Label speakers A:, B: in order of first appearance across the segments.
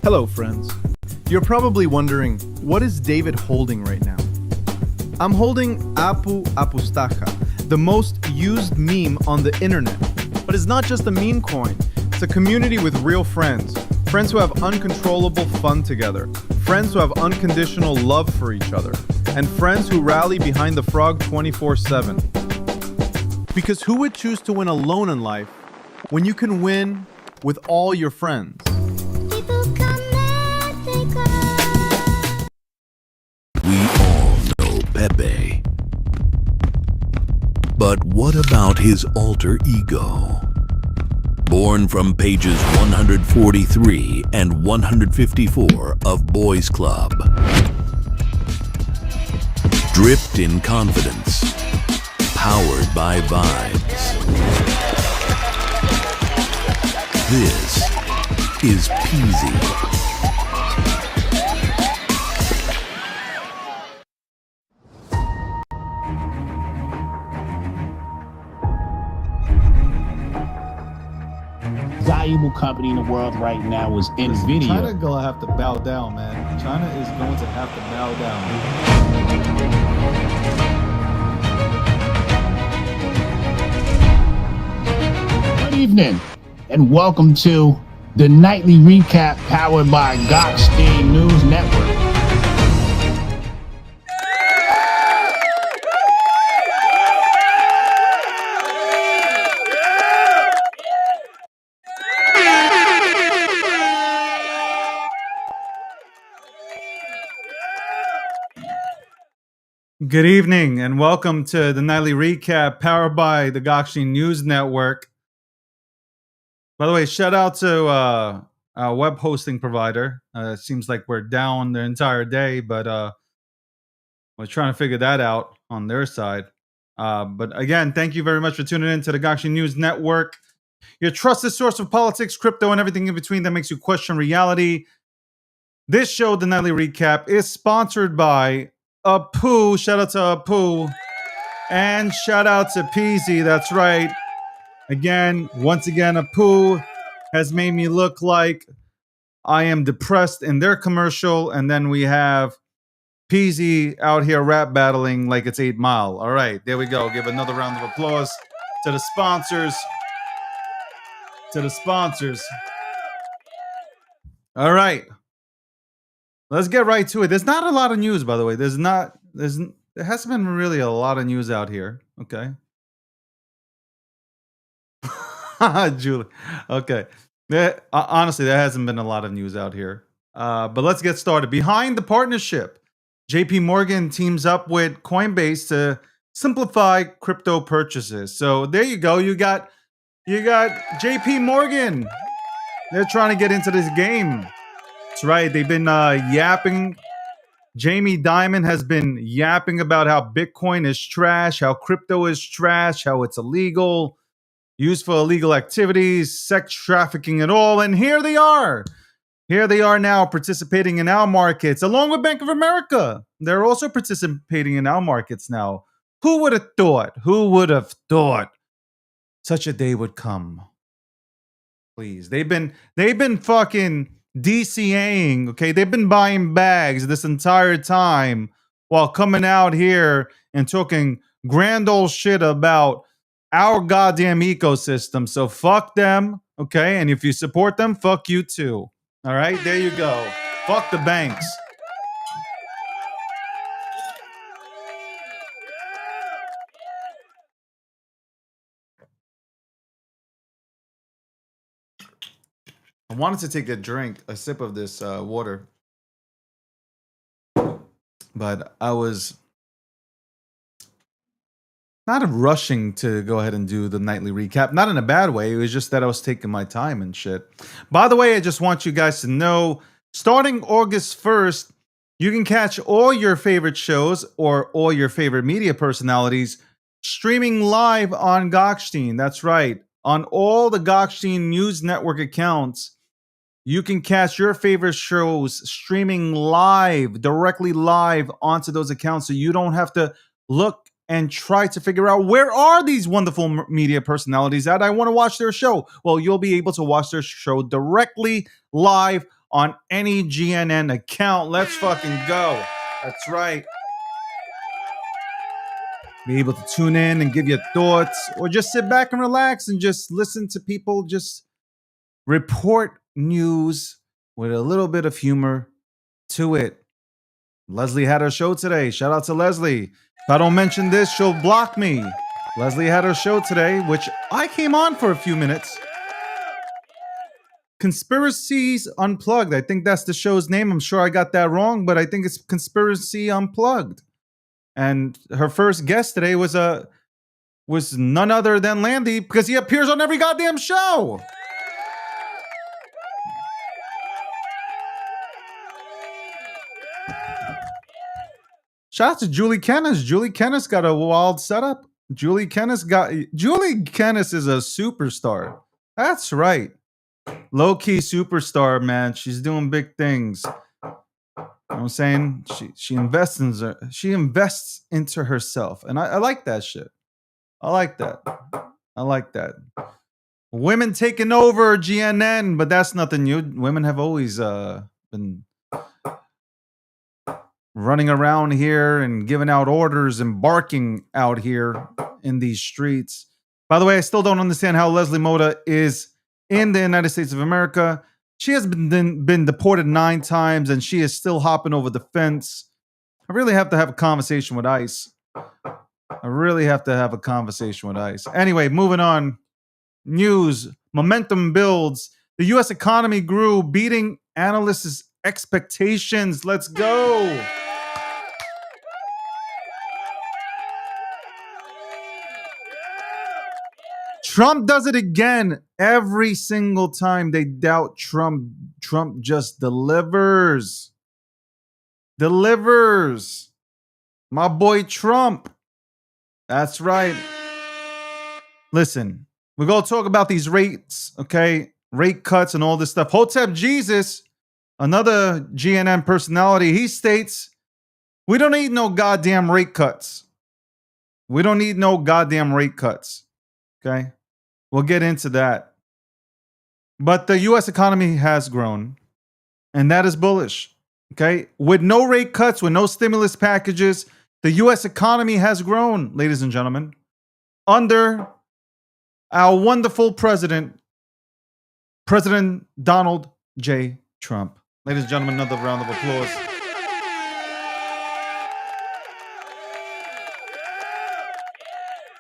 A: Hello, friends. You're probably wondering, what is David holding right now? I'm holding Apu Apustaja, the most used meme on the internet. But it's not just a meme coin. It's a community with real friends. Friends who have uncontrollable fun together. Friends who have unconditional love for each other. And friends who rally behind the frog 24/7. Because who would choose to win alone in life when you can win with all your friends?
B: We all know Pepe. But what about his alter ego? Born from pages 143 and 154 of Boys Club. Dripped in confidence. Powered by vibes. This is Peasy.
C: Valuable company in the world right now is NVIDIA.
A: China gonna have to bow down, man. China is going to have to bow down.
C: Good evening, and welcome to the nightly recap powered by Gokhshtein News Network.
D: Good evening and welcome to the nightly recap powered by the Gokhshtein News Network. By the way, shout out to our web hosting provider. It seems like we're down the entire day, but we're trying to figure that out on their side. But again, thank you very much for tuning in to the Gokhshtein News Network, your trusted source of politics, crypto, and everything in between that makes you question reality. This show, the nightly recap, is sponsored by Apu. Shout out to Apu. And shout out to Peasy. That's right. Once again, Apu has made me look like I am depressed in their commercial. And then we have Peasy out here rap battling like it's 8 Mile. All right, there we go. Give another round of applause to the sponsors. All right. Let's get right to it. There's not a lot of news, by the way. There hasn't been really a lot of news out here. Okay. Julie. Okay. Honestly, there hasn't been a lot of news out here. But let's get started. Behind the partnership, JP Morgan teams up with Coinbase to simplify crypto purchases. So there you go. You got JP Morgan. They're trying to get into this game. That's right. They've been yapping. Jamie Dimon has been yapping about how Bitcoin is trash, how crypto is trash, how it's illegal, used for illegal activities, sex trafficking and all. And here they are. Here they are now participating in our markets, along with Bank of America. They're also participating in our markets now. Who would have thought? Who would have thought such a day would come? Please. They've been fucking DCAing, okay? They've been buying bags this entire time while coming out here and talking grand old shit about our goddamn ecosystem. So fuck them, okay? And if you support them, fuck you too. All right? There you go. Fuck the banks. I wanted to take a sip of this water, but I was not rushing to go ahead and do the nightly recap. Not in a bad way. It was just that I was taking my time and shit. By the way, I just want you guys to know, starting August 1st, you can catch all your favorite shows or all your favorite media personalities streaming live on Gokhshtein. That's right. On all the Gokhshtein News Network accounts, you can catch your favorite shows streaming live, directly live onto those accounts, so you don't have to look and try to figure out, where are these wonderful media personalities at? I want to watch their show. Well, you'll be able to watch their show directly live on any GNN account. Let's fucking go. That's right. Be able to tune in and give your thoughts, or just sit back and relax and just listen to people just report news with a little bit of humor to it. Leslie had her show today. Shout out to Leslie. If I don't mention this, she'll block me. Leslie had her show today, which I came on for a few minutes. Conspiracies Unplugged. I think that's the show's name. I'm sure I got that wrong, but I think it's Conspiracy Unplugged. And her first guest today was none other than Landy, because he appears on every goddamn show. Shout out to Julie Kennis. Julie Kennis got a wild setup. Julie Kennis is a superstar. That's right. Low-key superstar, man. She's doing big things. You know what I'm saying? She invests into herself. And I like that shit. I like that. Women taking over GNN, but that's nothing new. Women have always been running around here and giving out orders and barking out here in these streets. By the way, I still don't understand how Leslie Moda is in the United States of America. She has been deported 9 times, and she is still hopping over the fence. I really have to have a conversation with ICE. Anyway, moving on. News. Momentum builds. The U.S. economy grew, beating analysts' expectations. Let's go. Trump does it again. Every single time they doubt Trump, Trump just delivers. My boy Trump. That's right. Listen, we're going to talk about these rates, okay? Rate cuts and all this stuff. Hotep Jesus, another GNN personality, he states, we don't need no goddamn rate cuts. Okay? We'll get into that. But the U.S. economy has grown, and that is bullish. Okay? With no rate cuts, with no stimulus packages, the U.S. economy has grown, ladies and gentlemen, under our wonderful president, President Donald J. Trump. Ladies and gentlemen, another round of applause.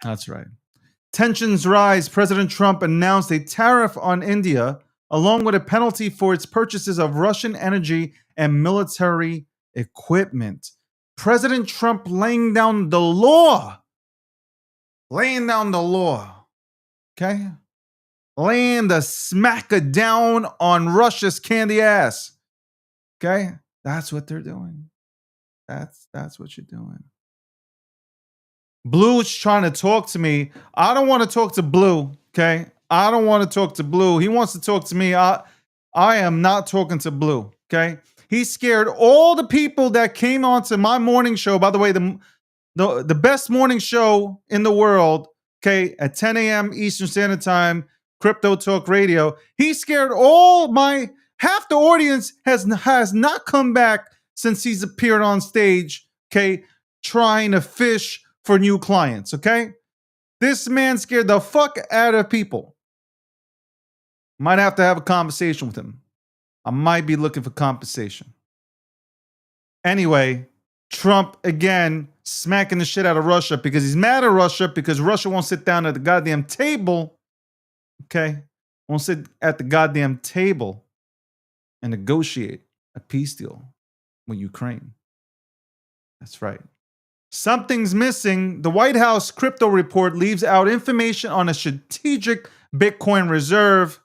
D: That's right. Tensions rise. President Trump announced a tariff on India, along with a penalty for its purchases of Russian energy and military equipment. President Trump laying down the law. Okay? Laying the smacker down on Russia's candy ass. Okay? That's what they're doing. That's what you're doing. Blue's trying to talk to me. I don't want to talk to Blue, okay? I don't want to talk to Blue. He wants to talk to me. I am not talking to Blue, okay? He scared all the people that came onto my morning show. By the way, the best morning show in the world, okay, at 10 a.m. Eastern Standard Time, Crypto Talk Radio. He scared half the audience has not come back since he's appeared on stage, okay, trying to fish for new clients, okay? This man scared the fuck out of people. Might have to have a conversation with him. I might be looking for compensation. Anyway, Trump again smacking the shit out of Russia because he's mad at Russia because Russia won't sit down at the goddamn table, okay? Won't sit at the goddamn table and negotiate a peace deal with Ukraine. That's right. Something's missing. The White House crypto report leaves out information on a strategic Bitcoin reserve.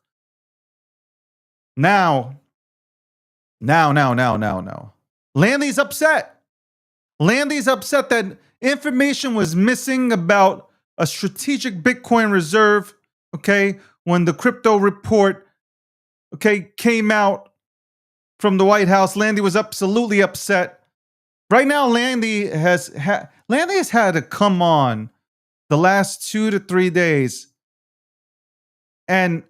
D: Now. Landy's upset. Landy's upset that information was missing about a strategic Bitcoin reserve, okay, when the crypto report, okay, came out from the White House. Landy was absolutely upset. Right now, Landy has had to come on the last 2 to 3 days and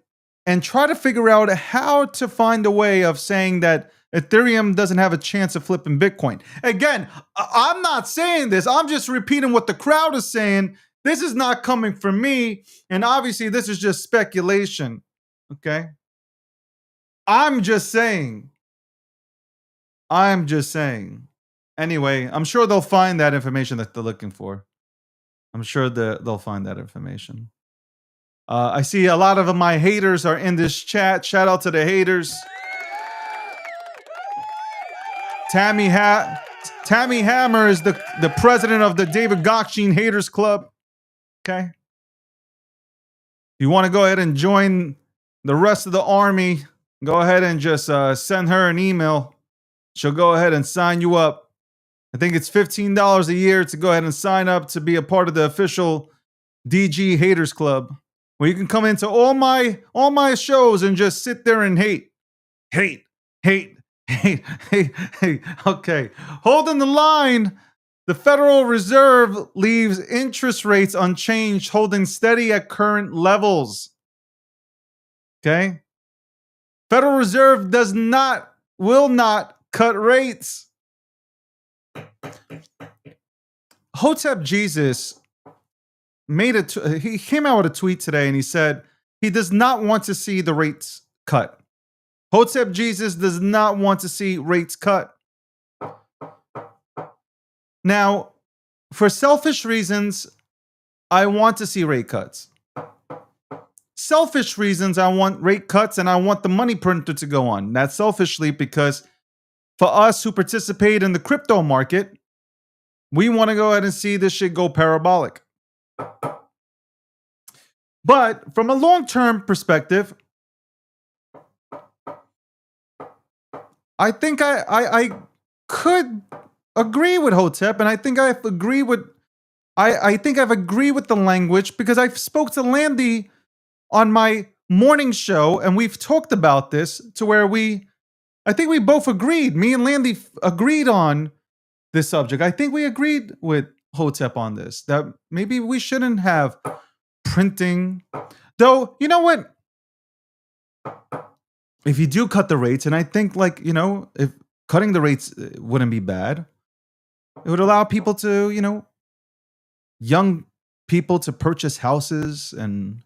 D: and try to figure out how to find a way of saying that Ethereum doesn't have a chance of flipping Bitcoin. Again, I'm not saying this. I'm just repeating what the crowd is saying. This is not coming from me. And obviously, this is just speculation. Okay? I'm just saying. Anyway, I'm sure they'll find that information that they're looking for. I'm sure they'll find that information. I see a lot of my haters are in this chat. Shout out to the haters. Tammy Hammer is the president of the David Gokhshtein Haters Club. Okay. If you want to go ahead and join the rest of the army, go ahead and just send her an email. She'll go ahead and sign you up. I think it's $15 a year to go ahead and sign up to be a part of the official DG Haters Club, where you can come into all my shows and just sit there and hate. Okay. Holding the line, the Federal Reserve leaves interest rates unchanged, holding steady at current levels. Okay. Federal Reserve will not cut rates. Hotep Jesus he came out with a tweet today and he said he does not want to see the rates cut. Hotep Jesus does not want to see rates cut. Now, for selfish reasons, I want to see rate cuts. Selfish reasons, I want rate cuts and I want the money printer to go on. That's selfishly because for us who participate in the crypto market, we want to go ahead and see this shit go parabolic. But from a long-term perspective, I think I could agree with Hotep, and I think I've agreed with the language because I spoke to Landy on my morning show, and we've talked about this to where I think we both agreed. Me and Landy agreed on this subject. I think we agreed with Hotep on this, that maybe we shouldn't have printing. Though, you know what? If you do cut the rates, and I think if cutting the rates wouldn't be bad, it would allow people to, young people to purchase houses, and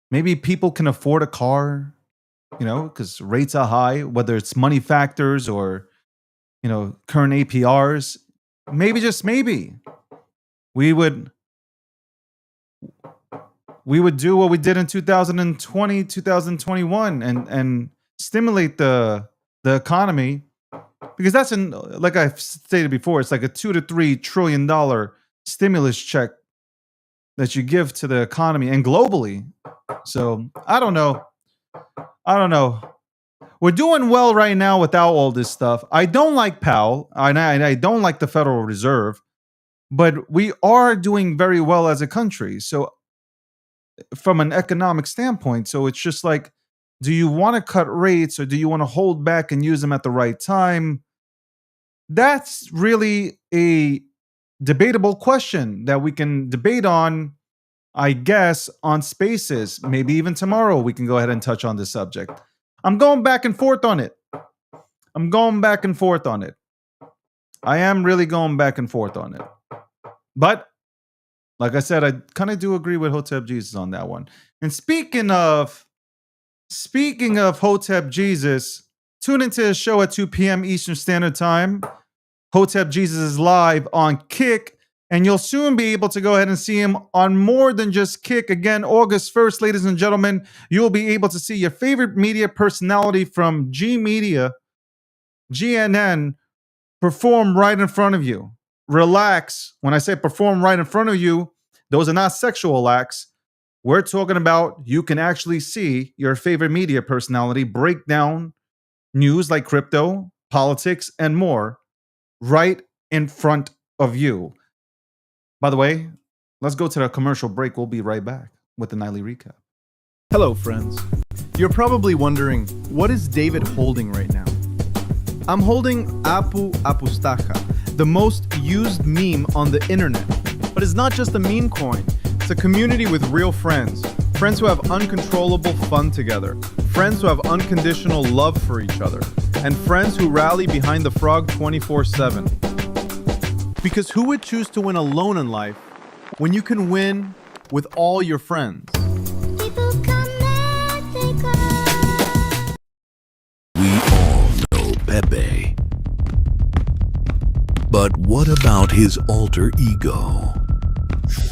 D: maybe people can afford a car, because rates are high, whether it's money factors or, current APRs. Maybe, just maybe, we would do what we did in 2020, 2021 and stimulate the economy, because that's like I've stated before, it's like a $2 to $3 trillion stimulus check that you give to the economy and globally. So I don't know. We're doing well right now without all this stuff. I don't like Powell, and I don't like the Federal Reserve, but we are doing very well as a country. So from an economic standpoint, so it's just like, do you want to cut rates or do you want to hold back and use them at the right time? That's really a debatable question that we can debate on, I guess, on Spaces. Maybe even tomorrow we can go ahead and touch on this subject. I'm going back and forth on it. I am really going back and forth on it. But like I said, I kind of do agree with Hotep Jesus on that one. And speaking of Hotep Jesus, tune into his show at 2 p.m. Eastern Standard Time. Hotep Jesus is live on Kick, and you'll soon be able to go ahead and see him on more than just Kick. Again, August 1st, ladies and gentlemen, you'll be able to see your favorite media personality from G Media, GNN, perform right in front of you. Relax. When I say perform right in front of you, those are not sexual acts. We're talking about you can actually see your favorite media personality break down news like crypto, politics, and more right in front of you. By the way, let's go to the commercial break. We'll be right back with the nightly recap.
A: Hello, friends. You're probably wondering, what is David holding right now? I'm holding Apu Apustaja, the most used meme on the internet. But it's not just a meme coin. It's a community with real friends. friends who have uncontrollable fun together, friends who have unconditional love for each other, and friends who rally behind the frog 24/7. Because who would choose to win alone in life when you can win with all your friends?
B: We all know Pepe. But what about his alter ego?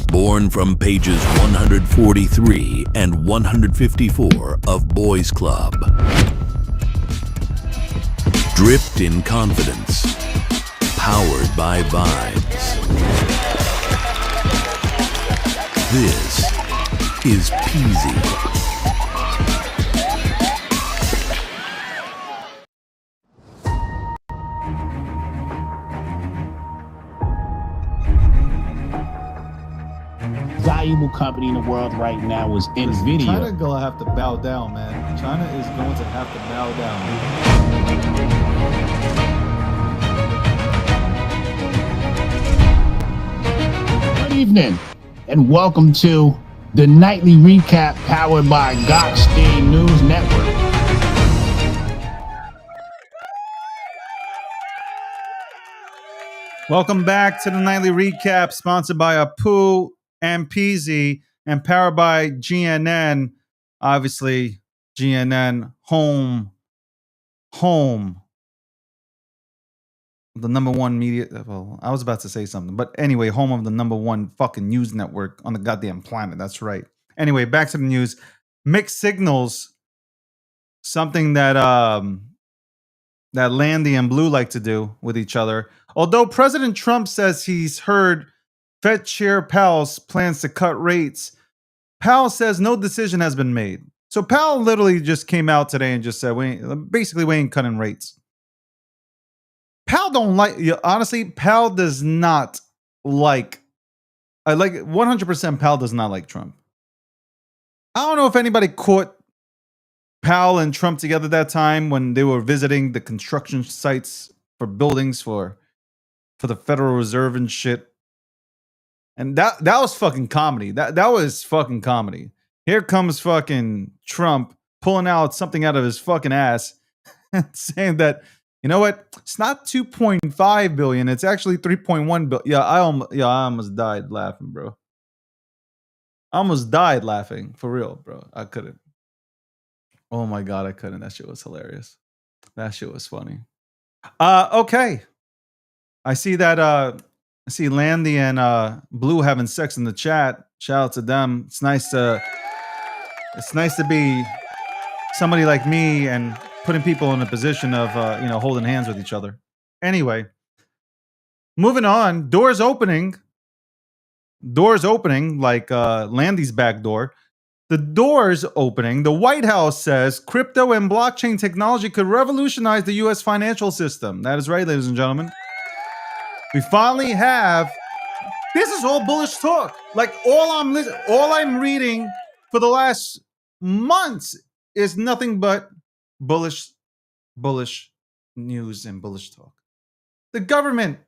B: Born from pages 143 and 154 of Boys Club. Dripped in confidence. Powered by vibes. This is Peasy.
C: Valuable company in the world right now is NVIDIA.
D: China gonna have to bow down, man. China is going to have to bow down.
C: Good evening, and welcome to the nightly recap powered by Gokhshtein News Network.
D: Welcome back to the nightly recap, sponsored by Apu and Peasy and powered by GNN. Obviously, GNN, home, the number one media. Well, I was about to say something, but anyway, home of the number one fucking news network on the goddamn planet. That's right. Anyway, back to the news. Mixed signals, something that that Landy and Blue like to do with each other. Although President Trump says he's heard Fed Chair Powell's plans to cut rates, Powell says no decision has been made. So Powell literally just came out today and just said, we ain't cutting rates. Powell don't like, honestly, Powell does not like, 100% Powell does not like Trump. I don't know if anybody caught Powell and Trump together that time when they were visiting the construction sites for buildings for the Federal Reserve and shit. And that was fucking comedy. That was fucking comedy. Here comes fucking Trump pulling out something out of his fucking ass and saying that, you know what? It's not 2.5 billion. It's actually 3.1 billion. Yeah, I almost died laughing, bro. I almost died laughing. For real, bro. I couldn't. Oh my God, I couldn't. That shit was hilarious. That shit was funny. Okay. I see that I see Landy and Blue having sex in the chat. Shout out to them. It's nice to be somebody like me and putting people in a position of holding hands with each other. Anyway, moving on. Doors opening like Landy's back door. The doors opening. The White House says crypto and blockchain technology could revolutionize the U.S. financial system. That is right, ladies and gentlemen. We finally have. This is all bullish talk. Like all I'm reading for the last months is nothing but bullish news and bullish talk. The government.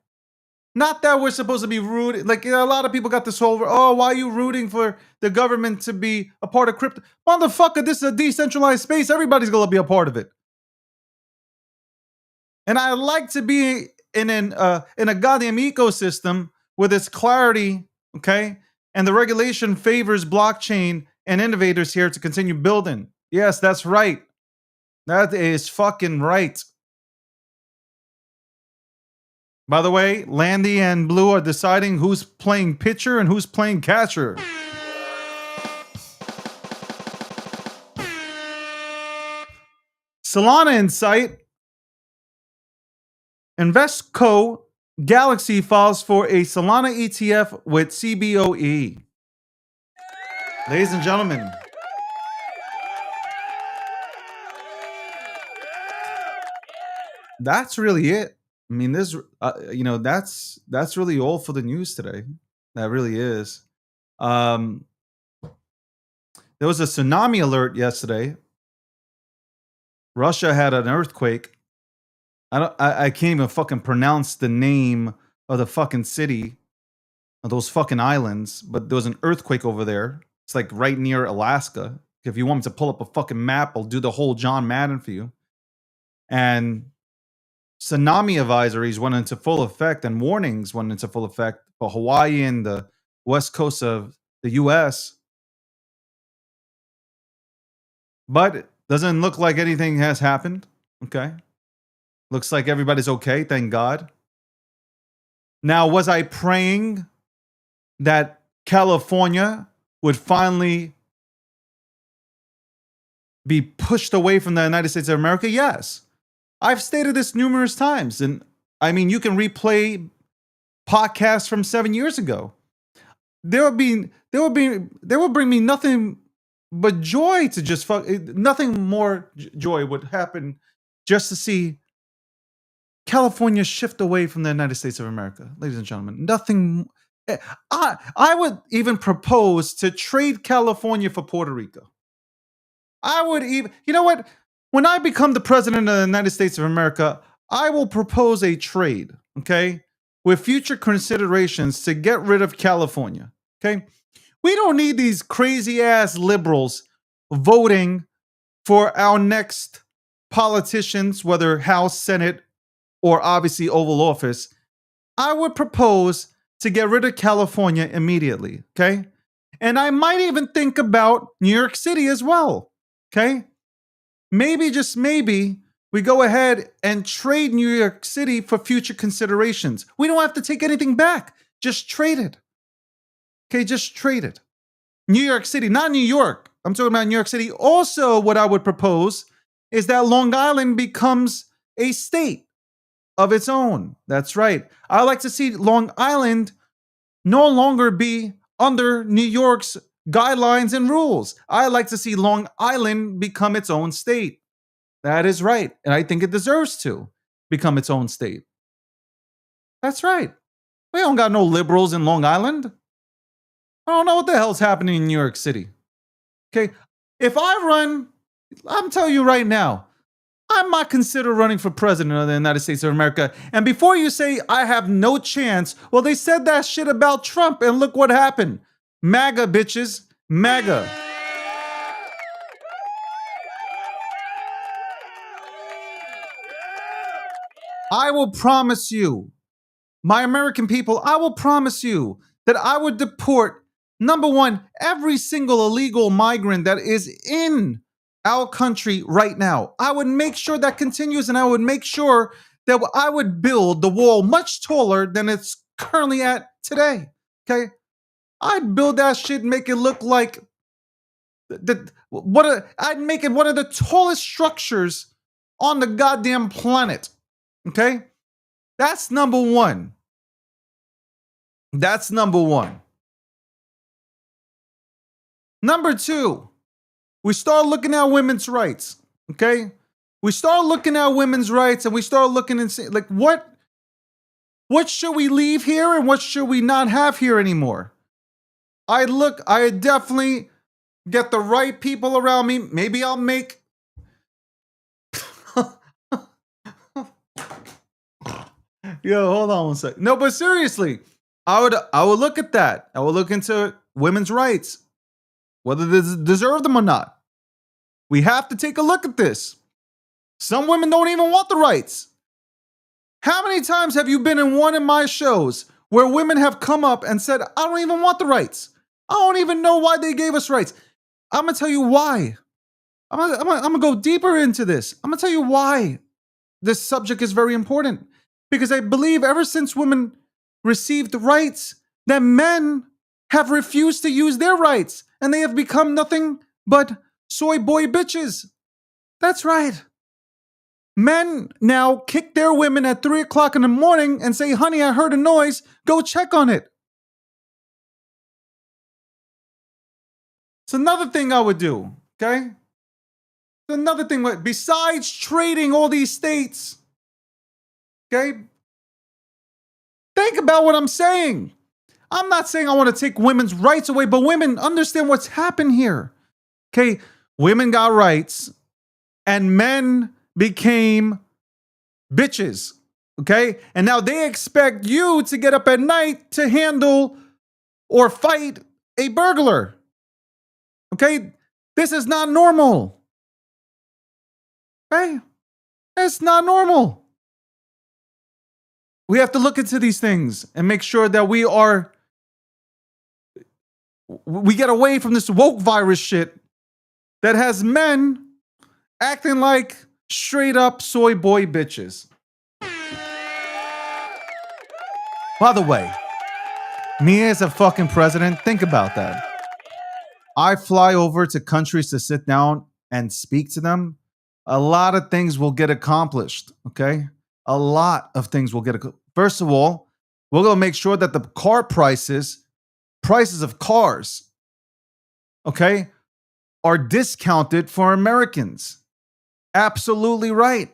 D: Not that we're supposed to be rooting. Like, a lot of people got this whole, why are you rooting for the government to be a part of crypto? Motherfucker, this is a decentralized space. Everybody's going to be a part of it. And I like to be in a goddamn ecosystem with its clarity, okay? And the regulation favors blockchain and innovators here to continue building. Yes, that's right. That is fucking right. By the way, Landy and Blue are deciding who's playing pitcher and who's playing catcher. Solana Insight. Investco Galaxy files for a Solana ETF with CBOE. Ladies and gentlemen. That's really it. I mean, this, that's really all for the news today. That really is. There was a tsunami alert yesterday. Russia had an earthquake. I can't even fucking pronounce the name of the fucking city, of those fucking islands, but there was an earthquake over there. It's like right near Alaska. If you want me to pull up a fucking map, I'll do the whole John Madden for you. And tsunami advisories went into full effect and warnings went into full effect for Hawaii and the west coast of the US. But it doesn't look like anything has happened. Okay. Looks like everybody's okay. Thank God. Now, was I praying that California would finally be pushed away from the United States of America? Yes. I've stated this numerous times. And I mean, you can replay podcasts from 7 years ago. There will bring me nothing but joy to just nothing more joy would happen just to see California shift away from the United States of America, ladies and gentlemen. Nothing. I would even propose to trade California for Puerto Rico. I would even, you know what? When I become the president of the United States of America, I will propose a trade, okay, with future considerations to get rid of California, okay? We don't need these crazy ass liberals voting for our next politicians, whether House, Senate, or obviously Oval Office. I would propose to get rid of California immediately, okay? And I might even think about New York City as well, okay? Maybe, just maybe, we go ahead and trade New York City for future considerations. We don't have to take anything back. Just trade it. Okay, just trade it. New York City, not New York. I'm talking about New York City. Also, what I would propose is that Long Island becomes a state of its own. That's right. I like to see Long Island no longer be under New York's guidelines and rules. I like to see Long Island become its own state. That is right. And I think it deserves to become its own state. That's right. We don't got no liberals in Long Island. I don't know what the hell's happening in New York City. Okay. If I run, I'm telling you right now, I might consider running for president of the United States of America. And before you say I have no chance, well, they said that shit about Trump, and look what happened. MAGA, bitches. MAGA. I will promise you, my American people, I will promise you that I would deport, number one, every single illegal migrant that is in our country right now. I would make sure that continues, and I would make sure that I would build the wall much taller than it's currently at today. Okay? I'd build that shit and make it look like I'd make it one of the tallest structures on the goddamn planet. Okay? That's number one. That's number one. Number two, we start looking at women's rights, okay? We start looking at women's rights, and we start looking and saying, like, what should we leave here and what should we not have here anymore? I definitely get the right people around me. Maybe I'll make Yo, hold on one sec. No, but seriously, I would look at that. I would look into women's rights, whether they deserve them or not. We have to take a look at this. Some women don't even want the rights. How many times have you been in one of my shows where women have come up and said, I don't even want the rights. I don't even know why they gave us rights. I'm going to tell you why. I'm going to go deeper into this. I'm going to tell you why this subject is very important. Because I believe ever since women received rights, that men have refused to use their rights, and they have become nothing but soy boy bitches. That's right. Men now kick their women at 3 o'clock in the morning and say, honey, I heard a noise. Go check on it. It's another thing I would do, okay? It's another thing, besides trading all these states, okay? Think about what I'm saying. I'm not saying I want to take women's rights away, but women, understand what's happened here. Okay, women got rights and men became bitches. Okay, and now they expect you to get up at night to handle or fight a burglar. Okay? This is not normal. Okay? It's not normal. We have to look into these things and make sure that we get away from this woke virus shit that has men acting like straight up soy boy bitches. By the way, me as a fucking president, think about that. I fly over to countries to sit down and speak to them. A lot of things will get accomplished, okay? A lot of things will get accomplished. First of all, we're going to make sure that the car prices of cars, okay, are discounted for Americans. Absolutely right.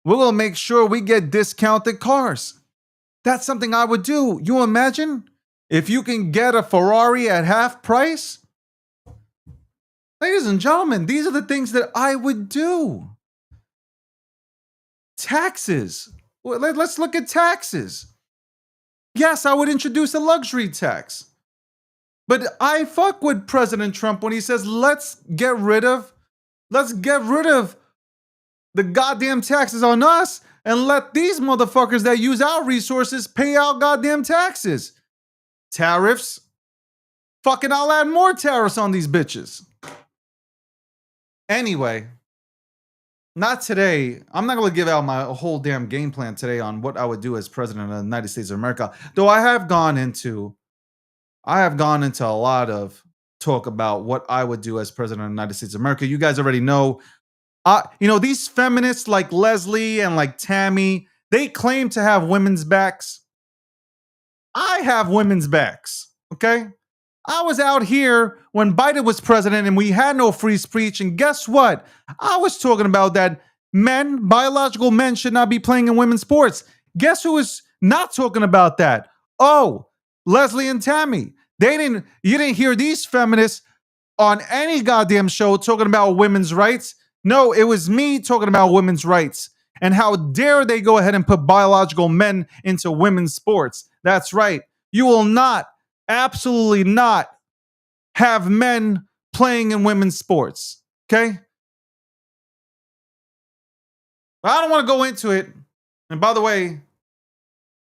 D: We're going to make sure we get discounted cars. That's something I would do. You imagine if you can get a Ferrari at half price? Ladies and gentlemen, these are the things that I would do. Taxes. Let's look at taxes. Yes, I would introduce a luxury tax. But I fuck with President Trump when he says, let's get rid of the goddamn taxes on us and let these motherfuckers that use our resources pay out goddamn taxes. Tariffs. Fucking I'll add more tariffs on these bitches. Anyway, not today. I'm not going to give out my whole damn game plan today on what I would do as president of the United States of America. Though I have gone into a lot of talk about what I would do as president of the United States of America. You guys already know. These feminists like Leslie and like Tammy, they claim to have women's backs. I have women's backs, okay? I was out here when Biden was president and we had no free speech. And guess what? I was talking about that biological men should not be playing in women's sports. Guess who is not talking about that? Oh, Leslie and Tammy. You didn't hear these feminists on any goddamn show talking about women's rights. No, it was me talking about women's rights. And how dare they go ahead and put biological men into women's sports? That's right. You will not, absolutely not, have men playing in women's sports. Okay? But I don't want to go into it. And by the way,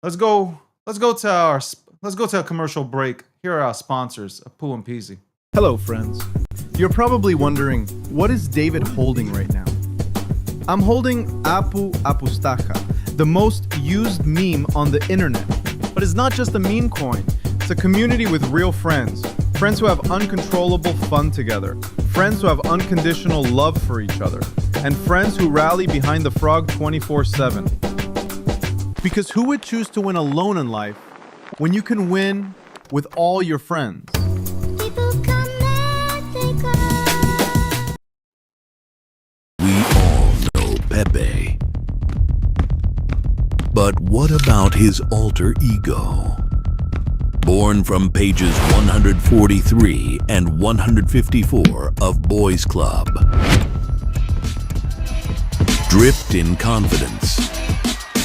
D: let's go to a commercial break. Here are our sponsors, Apu and Peasy.
A: Hello, friends. You're probably wondering, what is David holding right now? I'm holding Apu Apustaja, the most used meme on the internet. But it's not just a meme coin. It's a community with real friends. Friends who have uncontrollable fun together. Friends who have unconditional love for each other. And friends who rally behind the frog 24/7. Because who would choose to win alone in life when you can win with all your friends?
B: We all know Pepe. But what about his alter ego? Born from pages 143 and 154 of Boys Club. Dripped in confidence.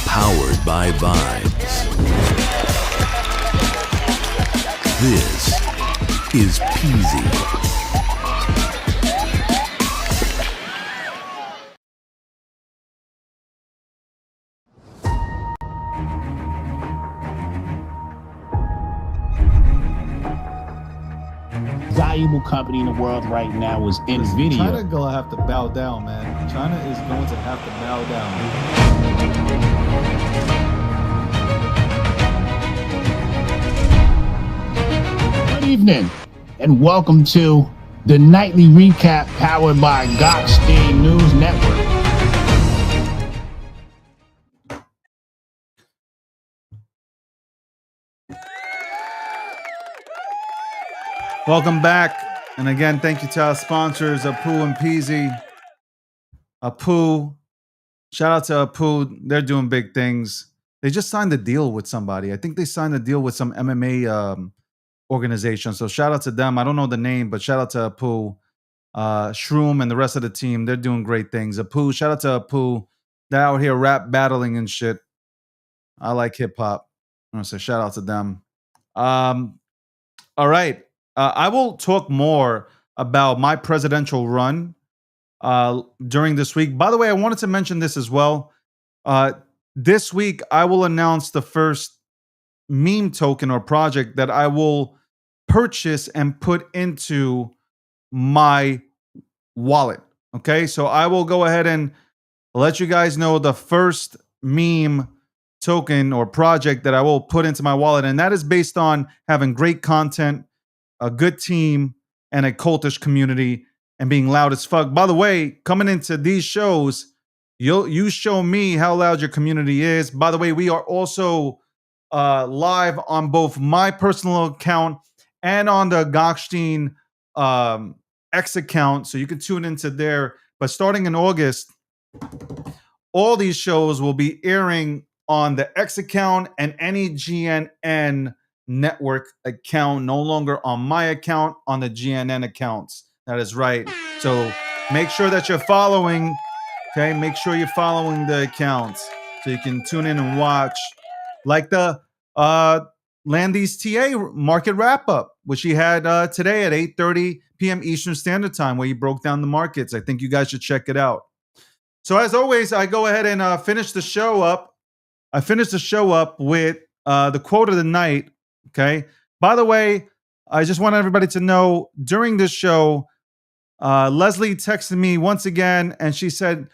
B: Powered by vibes. This is Peasy.
C: Valuable company in the world right now is NVIDIA.
D: China gonna have to bow down, man. China is going to have to bow down.
C: Good evening, and welcome to the nightly recap powered by Gokhshtein News Network.
D: Welcome back. And again, thank you to our sponsors, Apu and Peasy. Apu, shout out to Apu. They're doing big things. They just signed a deal with somebody. I think they signed a deal with some MMA organization. So shout out to them. I don't know the name, but shout out to Apu, Shroom, and the rest of the team. They're doing great things. Apu, shout out to Apu. They're out here rap battling and shit. I like hip hop. I'm gonna say shout out to them. All right. I will talk more about my presidential run during this week. By the way, I wanted to mention this as well. This week, I will announce the first meme token or project that I will purchase and put into my wallet. Okay, so I will go ahead and let you guys know the first meme token or project that I will put into my wallet. And that is based on having great content, a good team, and a cultish community, and being loud as fuck. By the way, coming into these shows, you show me how loud your community is. By the way, we are also live on both my personal account and on the Gokhshtein X account, so you can tune into there. But starting in August, all these shows will be airing on the X account and any GNN network account, no longer on my account, on the GNN accounts. That is right. So make sure that you're following. Okay, make sure you're following the accounts so you can tune in and watch, like the Landy's TA market wrap up, which he had today at 8:30 p.m. Eastern Standard Time, where he broke down the markets. I think you guys should check it out. So as always, I go ahead and finish the show up. I finished the show up with the quote of the night. Okay. By the way, I just want everybody to know during this show, Leslie texted me once again, and she said,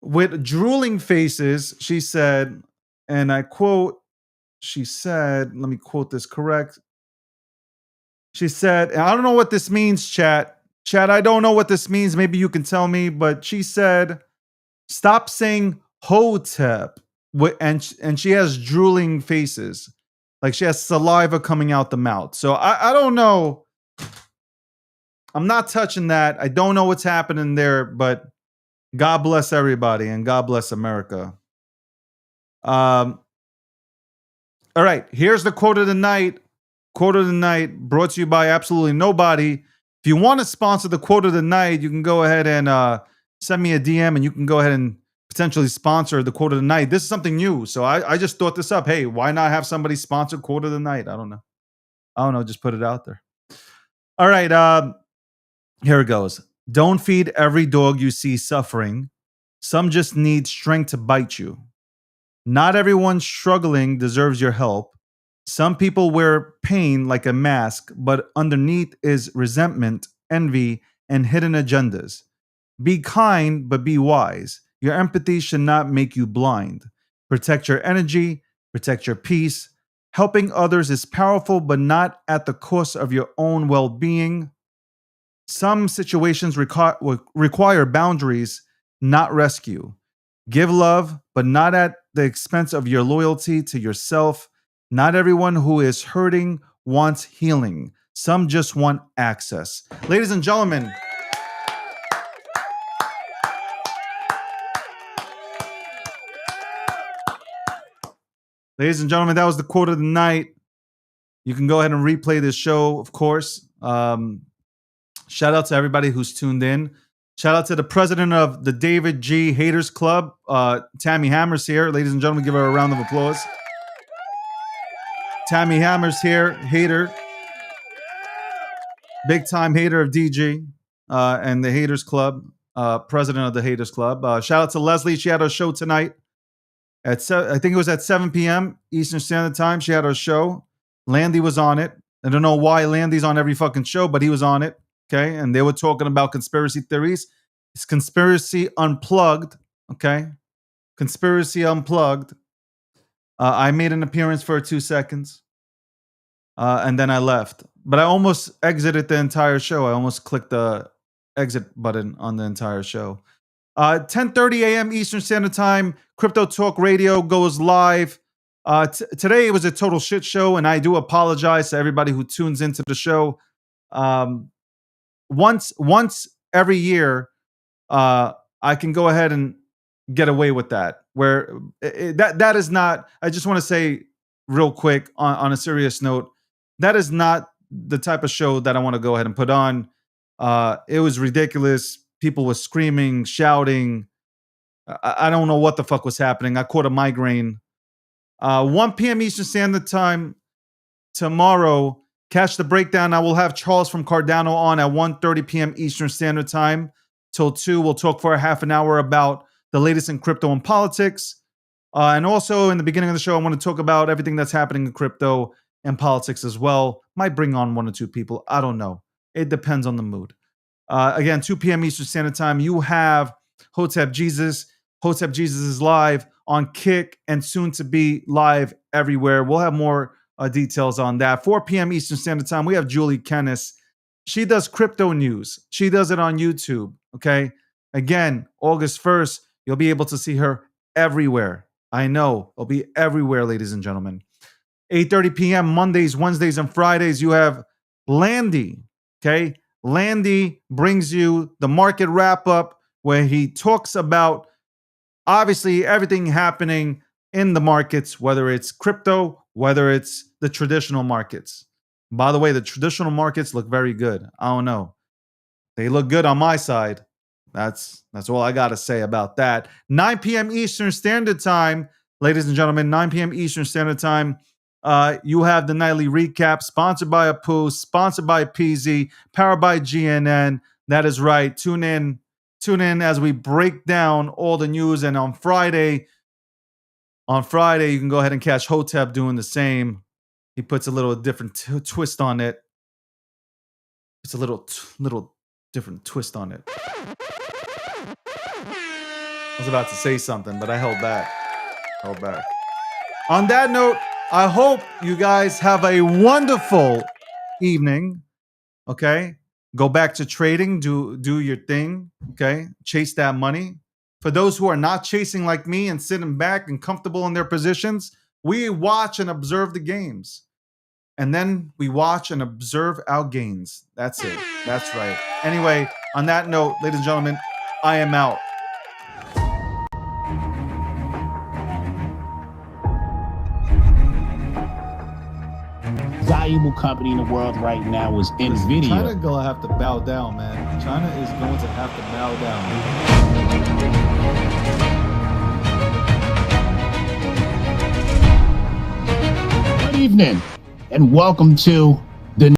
D: with drooling faces, she said, and I quote, she said, let me quote this correct. She said, and I don't know what this means, chat. Chat, I don't know what this means. Maybe you can tell me, but she said, stop saying Hotep. And she has drooling faces. Like she has saliva coming out the mouth. So I don't know. I'm not touching that. I don't know what's happening there, but God bless everybody and God bless America. All right, here's the quote of the night. Quote of the night brought to you by absolutely nobody. If you want to sponsor the quote of the night, you can go ahead and send me a DM, and you can go ahead and potentially sponsor the quote of the night. This is something new, so I just thought this up. Hey, why not have somebody sponsor quote of the night? I don't know. Just put it out there. All right, here it goes. Don't feed every dog you see suffering. Some just need strength to bite you. Not everyone struggling deserves your help. Some people wear pain like a mask, but underneath is resentment, envy, and hidden agendas. Be kind, but be wise. Your empathy should not make you blind. Protect your energy, protect your peace. Helping others is powerful, but not at the cost of your own well-being. Some situations require boundaries, not rescue. Give love, but not at the expense of your loyalty to yourself. Not everyone who is hurting wants healing. Some just want access. Ladies and gentlemen, that was the quote of the night. You can go ahead and replay this show, of course. Shout out to everybody who's tuned in. Shout out to the president of the David G. Haters Club, Tammy Hammers here. Ladies and gentlemen, give her a round of applause. Tammy Hammers here, hater. Big time hater of DG and the Haters Club, president of the Haters Club. Shout out to Leslie. She had her show tonight. I think it was at 7 p.m. Eastern Standard Time. She had her show. Landy was on it. I don't know why Landy's on every fucking show, but he was on it. Okay. And they were talking about conspiracy theories. It's Conspiracy Unplugged. Okay. Conspiracy Unplugged. I made an appearance for 2 seconds. And then I left. But I almost exited the entire show. I almost clicked the exit button on the entire show. 10:30 a.m. Eastern Standard Time, Crypto Talk Radio goes live. Today it was a total shit show, and I do apologize to everybody who tunes into the show. Once every year, I can go ahead and get away with that. Where that is not. I just want to say real quick on a serious note, that is not the type of show that I want to go ahead and put on. It was ridiculous. People were screaming, shouting. I don't know what the fuck was happening. I caught a migraine. 1 p.m. Eastern Standard Time tomorrow, Catch the breakdown. I will have Charles from Cardano on at 1:30 p.m. Eastern Standard Time till 2. We'll talk for a half an hour about the latest in crypto and politics. And also in the beginning of the show, I want to talk about everything that's happening in crypto and politics as well. Might bring on 1 or 2 people. I don't know. It depends on the mood. Again, 2 p.m. Eastern Standard Time, you have Hotep Jesus. Hotep Jesus is live on Kick and soon to be live everywhere. We'll have more details on that. 4 p.m. Eastern Standard Time, we have Julie Kennis. She does crypto news. She does it on YouTube, okay? Again, August 1st, you'll be able to see her everywhere. I know. It'll be everywhere, ladies and gentlemen. 8:30 p.m. Mondays, Wednesdays, and Fridays, you have Landy, okay? Landy brings you the market wrap-up where he talks about, obviously, everything happening in the markets, whether it's crypto, whether it's the traditional markets. By the way, the traditional markets look very good. I don't know. They look good on my side. That's all I got to say about that. 9 p.m. Eastern Standard Time, ladies and gentlemen, 9 p.m. Eastern Standard Time, you have the nightly recap sponsored by Apu, sponsored by PZ, powered by GNN. That is right. Tune in as we break down all the news. And on Friday, you can go ahead and catch Hotep doing the same. He puts a little different twist on it. It's a little different twist on it. I was about to say something, but I held back. On that note, I hope you guys have a wonderful evening. Okay? Go back to trading. Do your thing. Okay? Chase that money. For those who are not chasing like me and sitting back and comfortable in their positions, we watch and observe the games. And then we watch and observe our gains. That's it. That's right. Anyway, on that note, ladies and gentlemen, I am out.
C: Valuable company in the world right now is NVIDIA.
D: China gonna have to bow down, man. China is going to have to bow down.
C: Good evening, and welcome to